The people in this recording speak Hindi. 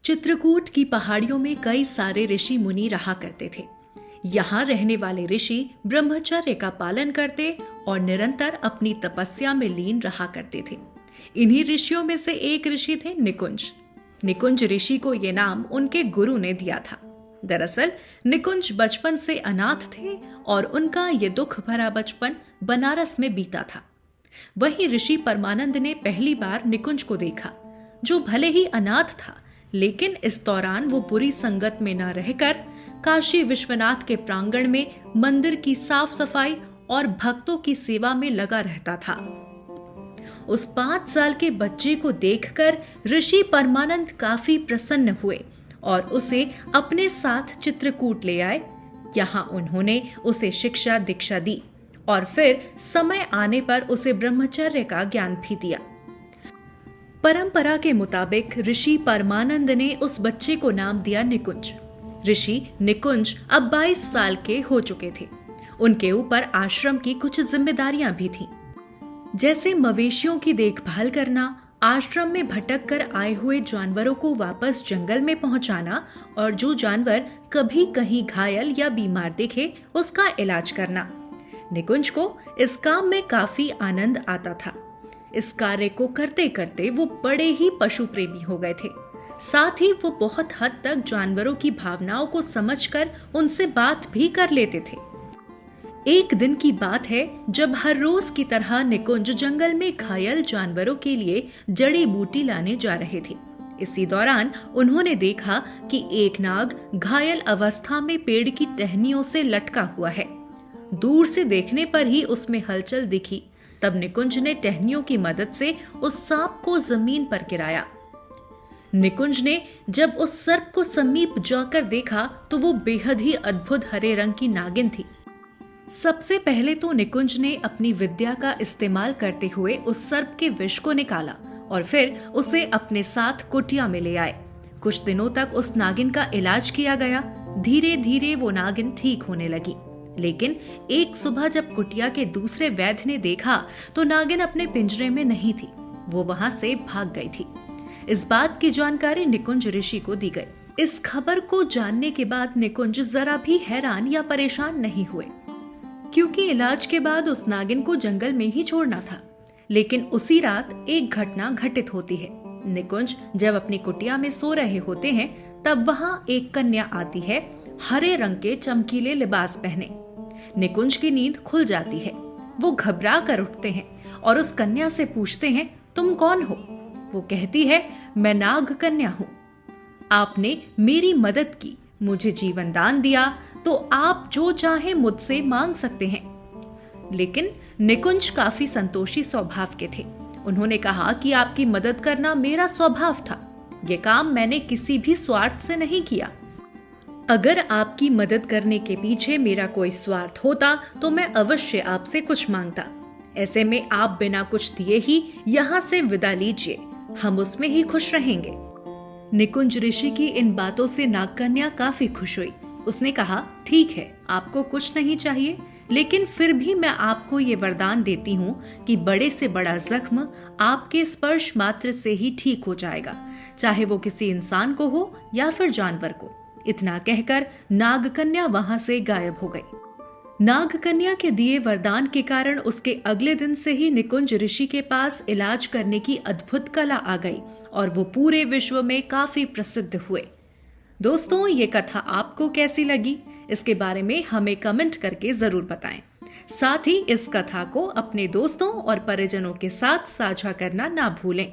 चित्रकूट की पहाड़ियों में कई सारे ऋषि मुनि रहा करते थे। यहाँ रहने वाले ऋषि ब्रह्मचर्य का पालन करते और निरंतर अपनी तपस्या में लीन रहा करते थे। इन्हीं ऋषियों में से एक ऋषि थे निकुंज। निकुंज ऋषि को ये नाम उनके गुरु ने दिया था। दरअसल निकुंज बचपन से अनाथ थे और उनका ये दुख भरा बचपन बनारस में बीता था। वहीं ऋषि परमानंद ने पहली बार निकुंज को देखा, जो भले ही अनाथ था, लेकिन इस दौरान वो बुरी संगत में न रहकर काशी विश्वनाथ के प्रांगण में मंदिर की साफ सफाई और भक्तों की सेवा में लगा रहता था। उस 5 साल के बच्चे को देखकर ऋषि परमानंद काफी प्रसन्न हुए और उसे अपने साथ चित्रकूट ले आए। यहाँ उन्होंने उसे शिक्षा दीक्षा दी और फिर समय आने पर उसे ब्रह्मचर्य का ज्ञान भी दिया। परंपरा के मुताबिक ऋषि परमानंद ने उस बच्चे को नाम दिया निकुंज। ऋषि निकुंज अब 22 साल के हो चुके थे। उनके ऊपर आश्रम की कुछ जिम्मेदारियां भी थीं, जैसे मवेशियों की देखभाल करना, आश्रम में भटक कर आए हुए जानवरों को वापस जंगल में पहुंचाना और जो जानवर कभी कहीं घायल या बीमार दिखे उसका इलाज करना। निकुंज को इस काम में काफी आनंद आता था। इस कार्य को करते करते वो बड़े ही पशु प्रेमी हो गए थे। साथ ही वो बहुत हद तक जानवरों की भावनाओं को समझकर उनसे बात भी कर लेते थे। एक दिन की बात है जब हर रोज की तरह निकुंज जंगल में घायल जानवरों के लिए जड़ी बूटी लाने जा रहे थे। इसी दौरान उन्होंने देखा कि एक नाग घायल अवस्था में पेड़ की टहनियों से लटका हुआ है। दूर से देखने पर ही उसमें हलचल दिखी। तब निकुंज ने टहनियों की मदद से उस सांप को जमीन पर गिराया। निकुंज ने जब उस सर्प को समीप जाकर देखा तो वो बेहद ही अद्भुत हरे रंग की नागिन थी। सबसे पहले तो निकुंज ने अपनी विद्या का इस्तेमाल करते हुए उस सर्प के विष को निकाला और फिर उसे अपने साथ कुटिया में ले आए। कुछ दिनों तक उस नागिन का इलाज किया गया। धीरे धीरे वो नागिन ठीक होने लगी, लेकिन एक सुबह जब कुटिया के दूसरे वैद्य ने देखा तो नागिन अपने पिंजरे में नहीं थी। वो वहां से भाग गई थी। इस बात की जानकारी निकुंज ऋषि को दी गई। इस खबर को जानने के बाद निकुंज जरा भी हैरान या परेशान नहीं हुए, क्योंकि इलाज के बाद उस नागिन को जंगल में ही छोड़ना था। लेकिन उसी रात एक घटना घटित होती है। निकुंज जब अपनी कुटिया में सो रहे होते हैं तब वहां एक कन्या आती है, हरे रंग के चमकीले लिबास पहने। निकुंज की नींद खुल जाती है। वो घबरा कर उठते हैं और उस कन्या से पूछते हैं, तुम कौन हो? वो कहती है, मैं नाग कन्या हूँ। आपने मेरी मदद की, मुझे जीवन दान दिया, तो आप जो चाहे मुझसे मांग सकते हैं। लेकिन निकुंज काफी संतोषी स्वभाव के थे। उन्होंने कहा कि आपकी मदद करना मेरा स्वभाव था। ये काम मैंने किसी भी स्वार्थ से नहीं किया। अगर आपकी मदद करने के पीछे मेरा कोई स्वार्थ होता तो मैं अवश्य आपसे कुछ मांगता। ऐसे में आप बिना कुछ दिए ही यहाँ से विदा लीजिए, हम उसमें ही खुश रहेंगे। निकुंज ऋषि की इन बातों से नागकन्या काफी खुश हुई। उसने कहा, ठीक है, आपको कुछ नहीं चाहिए, लेकिन फिर भी मैं आपको ये वरदान देती हूँ कि बड़े से बड़ा जख्म आपके स्पर्श मात्र से ही ठीक हो जाएगा, चाहे वो किसी इंसान को हो या फिर जानवर को। इतना कहकर नागकन्या वहां से गायब हो गई। नागकन्या के दिए वरदान के कारण उसके अगले दिन से ही निकुंज ऋषि के पास इलाज करने की अद्भुत कला आ गई और वो पूरे विश्व में काफी प्रसिद्ध हुए। दोस्तों, ये कथा आपको कैसी लगी? इसके बारे में हमें कमेंट करके जरूर बताएं। साथ ही इस कथा को अपने दोस्तों और परिजनों के साथ साझा करना ना भूलें।